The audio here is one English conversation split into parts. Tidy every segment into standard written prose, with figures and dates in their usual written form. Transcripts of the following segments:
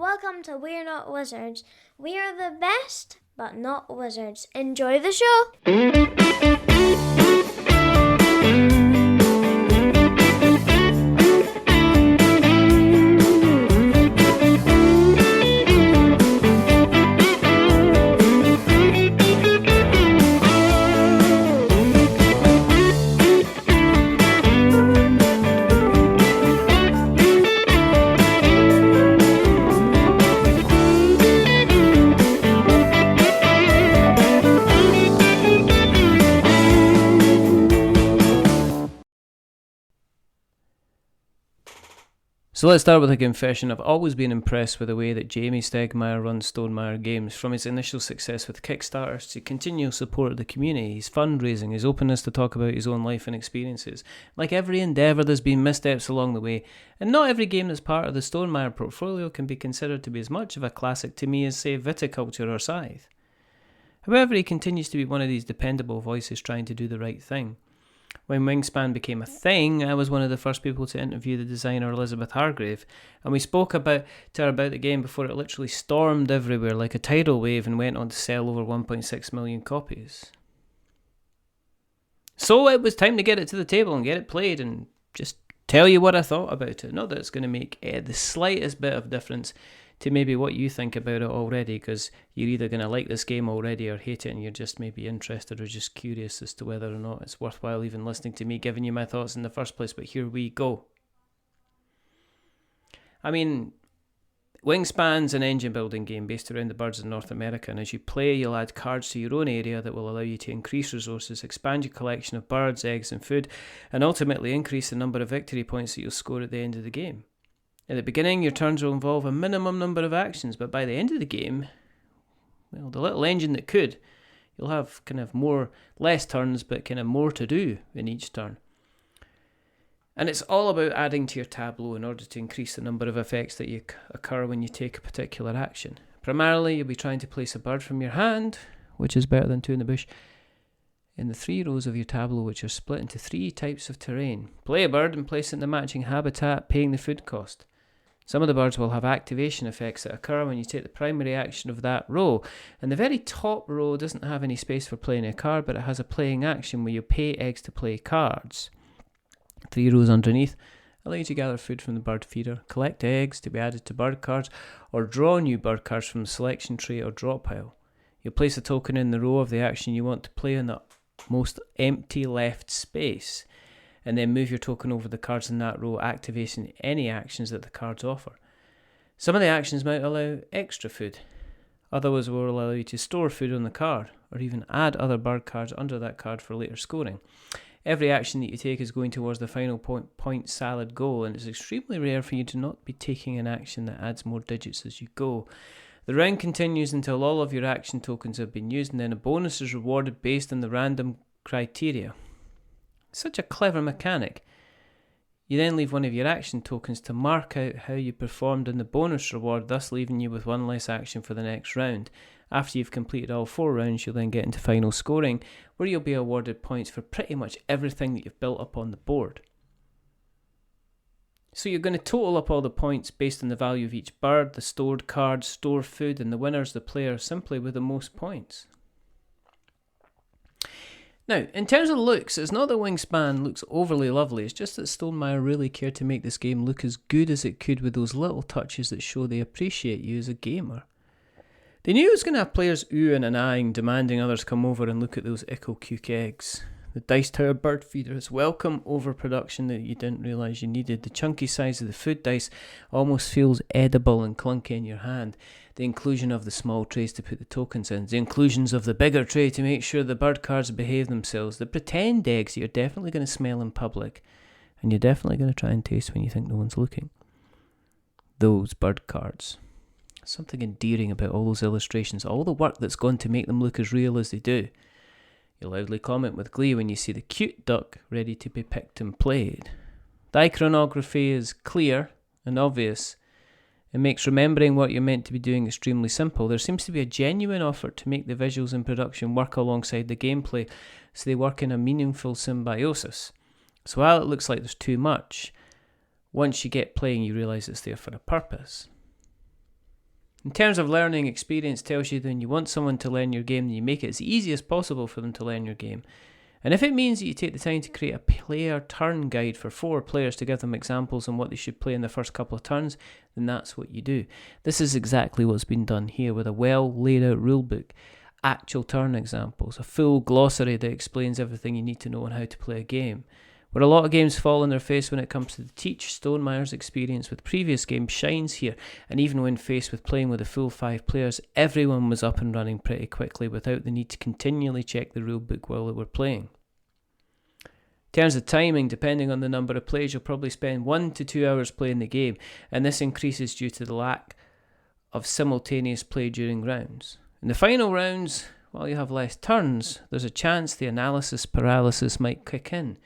welcome to We're Not Wizards. We are the best, but not wizards. Enjoy the show! So let's start with a confession. I've always been impressed with the way that Jamie Stegmaier runs Stonemaier games. From his initial success with Kickstarters to continual support of the community, his fundraising, his openness to talk about his own life and experiences. Like every endeavour, there's been missteps along the way, and not every game that's part of the Stonemaier portfolio can be considered to be as much of a classic to me as, say, Viticulture or Scythe. However, he continues to be one of these dependable voices trying to do the right thing. When Wingspan became a thing, I was one of the first people to interview the designer Elizabeth Hargrave, and we spoke to her about the game before it literally stormed everywhere like a tidal wave and went on to sell over 1.6 million copies. So it was time to get it to the table and get it played and just tell you what I thought about it. Not that it's going to make the slightest bit of difference to maybe what you think about it already, because you're either going to like this game already or hate it, and you're just maybe interested or just curious as to whether or not it's worthwhile even listening to me giving you my thoughts in the first place. But here we go. I mean, Wingspan's an engine building game based around the birds in North America, and as you play, you'll add cards to your own area that will allow you to increase resources, expand your collection of birds, eggs and food, and ultimately increase the number of victory points that you'll score at the end of the game. At the beginning, your turns will involve a minimum number of actions, but by the end of the game, well, the little engine that could, you'll have kind of less turns, but kind of more to do in each turn. And it's all about adding to your tableau in order to increase the number of effects that occur when you take a particular action. Primarily, you'll be trying to place a bird from your hand, which is better than two in the bush, in the 3 rows of your tableau, which are split into 3 types of terrain. Play a bird and place it in the matching habitat, paying the food cost. Some of the birds will have activation effects that occur when you take the primary action of that row, and the very top row doesn't have any space for playing a card, but it has a playing action where you pay eggs to play cards. 3 rows underneath allow you to gather food from the bird feeder, collect eggs to be added to bird cards, or draw new bird cards from the selection tray or drop pile. You'll place a token in the row of the action you want to play in the most empty left space, and then move your token over the cards in that row, activating any actions that the cards offer. Some of the actions might allow extra food. Others will allow you to store food on the card, or even add other bird cards under that card for later scoring. Every action that you take is going towards the final point salad goal, and it's extremely rare for you to not be taking an action that adds more digits as you go. The round continues until all of your action tokens have been used, and then a bonus is rewarded based on the random criteria. Such a clever mechanic. You then leave one of your action tokens to mark out how you performed in the bonus reward, thus leaving you with 1 less action for the next round. After you've completed all 4 rounds, you'll then get into final scoring, where you'll be awarded points for pretty much everything that you've built up on the board. So you're going to total up all the points based on the value of each bird, the stored cards, stored food, and the winner's the player simply with the most points. Now, in terms of looks, it's not that Wingspan looks overly lovely, it's just that Stonemaier really cared to make this game look as good as it could with those little touches that show they appreciate you as a gamer. They knew it was going to have players oohing and eyeing, demanding others come over and look at those ickle-cuke eggs. The Dice Tower bird feeder is welcome overproduction that you didn't realise you needed. The chunky size of the food dice almost feels edible and clunky in your hand. The inclusion of the small trays to put the tokens in. The inclusions of the bigger tray to make sure the bird cards behave themselves. The pretend eggs that you're definitely going to smell in public. And you're definitely going to try and taste when you think no one's looking. Those bird cards. Something endearing about all those illustrations. All the work that's gone to make them look as real as they do. You loudly comment with glee when you see the cute duck ready to be picked and played. The iconography is clear and obvious. It makes remembering what you're meant to be doing extremely simple. There seems to be a genuine effort to make the visuals in production work alongside the gameplay, so they work in a meaningful symbiosis. So while it looks like there's too much, once you get playing you realise it's there for a purpose. In terms of learning, experience tells you that when you want someone to learn your game, then you make it as easy as possible for them to learn your game. And if it means that you take the time to create a player turn guide for 4 players to give them examples on what they should play in the first couple of turns, then that's what you do. This is exactly what's been done here with a well laid out rulebook, actual turn examples, a full glossary that explains everything you need to know on how to play a game. Where a lot of games fall on their face when it comes to the teach, Stonemeier's experience with previous games shines here, and even when faced with playing with a full 5 players, everyone was up and running pretty quickly without the need to continually check the rulebook while they were playing. In terms of timing, depending on the number of players, you'll probably spend 1 to 2 hours playing the game, and this increases due to the lack of simultaneous play during rounds. In the final rounds, while you have less turns, there's a chance the analysis paralysis might kick in,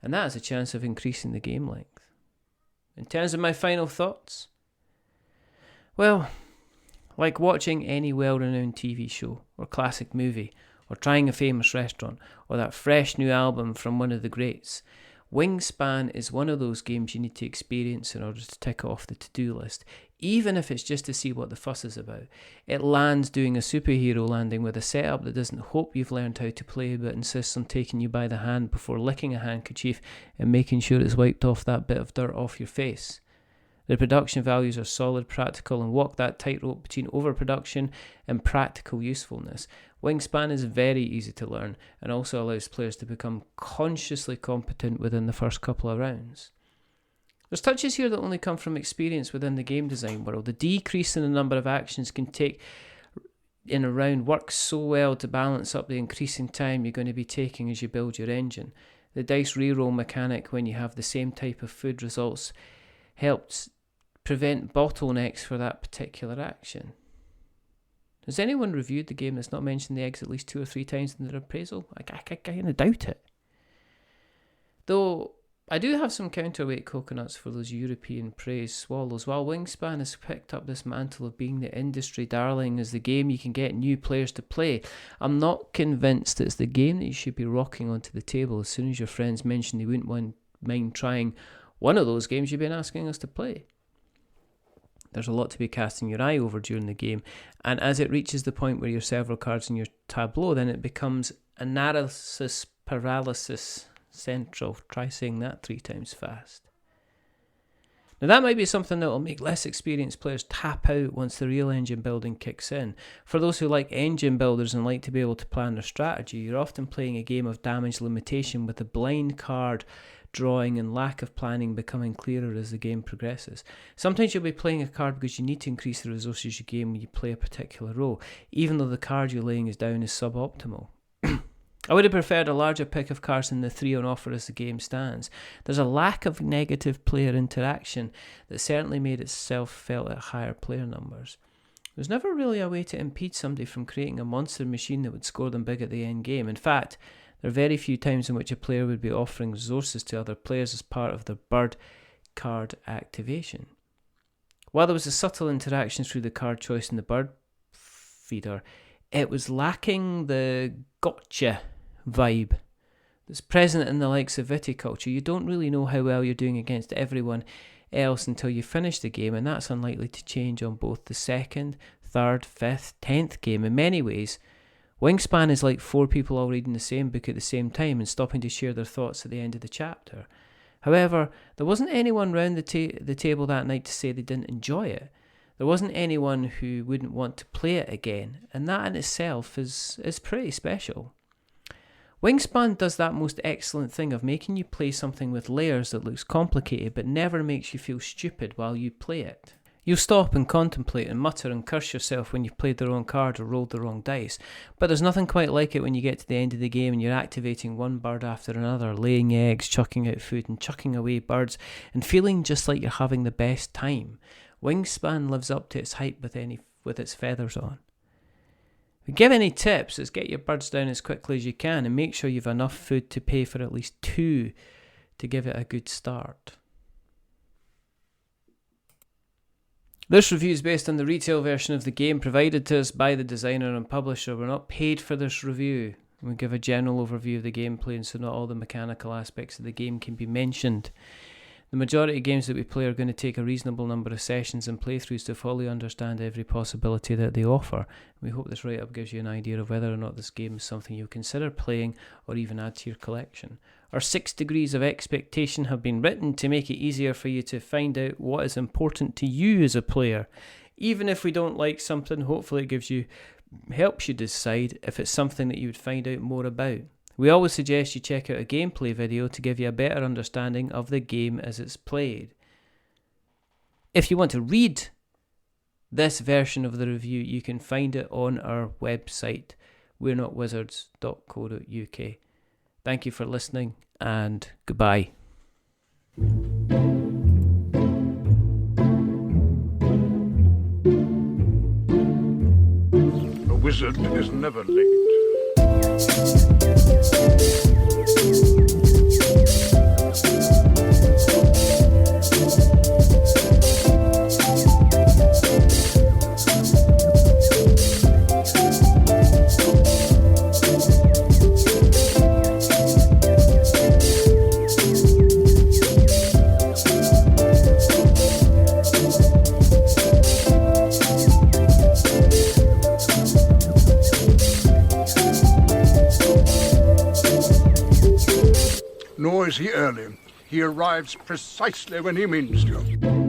and that has a chance of increasing the game length. In terms of my final thoughts, well, like watching any well-renowned TV show or classic movie, or trying a famous restaurant, or that fresh new album from one of the greats, Wingspan is one of those games you need to experience in order to tick off the to-do list, even if it's just to see what the fuss is about. It lands doing a superhero landing with a setup that doesn't hope you've learned how to play but insists on taking you by the hand before licking a handkerchief and making sure it's wiped off that bit of dirt off your face. The production values are solid, practical, and walk that tightrope between overproduction and practical usefulness. Wingspan is very easy to learn and also allows players to become consciously competent within the first couple of rounds. There's touches here that only come from experience within the game design world. The decrease in the number of actions can take in a round works so well to balance up the increasing time you're going to be taking as you build your engine. The dice reroll mechanic when you have the same type of food results helps prevent bottlenecks for that particular action. Has anyone reviewed the game that's not mentioned the eggs at least 2 or 3 times in their appraisal? I kind of doubt it. Though I do have some counterweight coconuts for those European praise swallows. While Wingspan has picked up this mantle of being the industry darling as the game you can get new players to play, I'm not convinced it's the game that you should be rocking onto the table as soon as your friends mention they wouldn't mind trying one of those games you've been asking us to play. There's a lot to be casting your eye over during the game, and as it reaches the point where you have several cards in your tableau, then it becomes analysis paralysis central. Try saying that 3 times fast. Now that might be something that will make less experienced players tap out once the real engine building kicks in. For those who like engine builders and like to be able to plan their strategy, you're often playing a game of damage limitation with the blind card drawing and lack of planning becoming clearer as the game progresses. Sometimes you'll be playing a card because you need to increase the resources you gain when you play a particular role, even though the card you're laying is down is suboptimal. I would have preferred a larger pick of cards than the 3 on offer as the game stands. There's a lack of negative player interaction that certainly made itself felt at higher player numbers. There's never really a way to impede somebody from creating a monster machine that would score them big at the end game. In fact, there are very few times in which a player would be offering resources to other players as part of their bird card activation. While there was a subtle interaction through the card choice in the bird feeder, it was lacking the gotcha vibe that's present in the likes of viticulture. You don't really know how well you're doing against everyone else until you finish the game, and that's unlikely to change on both the 2nd, 3rd, 5th, 10th game. In many ways, Wingspan is like 4 people all reading the same book at the same time and stopping to share their thoughts at the end of the chapter. However, there wasn't anyone round the table that night to say they didn't enjoy it. There wasn't anyone who wouldn't want to play it again, and that in itself is pretty special. Wingspan does that most excellent thing of making you play something with layers that looks complicated but never makes you feel stupid while you play it. You'll stop and contemplate and mutter and curse yourself when you've played the wrong card or rolled the wrong dice, but there's nothing quite like it when you get to the end of the game and you're activating one bird after another, laying eggs, chucking out food and chucking away birds, and feeling just like you're having the best time. Wingspan lives up to its hype with its feathers on. If you give any tips, it's get your birds down as quickly as you can and make sure you've enough food to pay for at least 2 to give it a good start. This review is based on the retail version of the game provided to us by the designer and publisher. We're not paid for this review. We give a general overview of the gameplay, and so not all the mechanical aspects of the game can be mentioned. The majority of games that we play are going to take a reasonable number of sessions and playthroughs to fully understand every possibility that they offer. We hope this write-up gives you an idea of whether or not this game is something you'll consider playing or even add to your collection. Our 6 degrees of expectation have been written to make it easier for you to find out what is important to you as a player. Even if we don't like something, hopefully it helps you decide if it's something that you would find out more about. We always suggest you check out a gameplay video to give you a better understanding of the game as it's played. If you want to read this version of the review, you can find it on our website, we'renotwizards.co.uk. Thank you for listening, and goodbye. A wizard is never late. Nor is he early. He arrives precisely when he means to.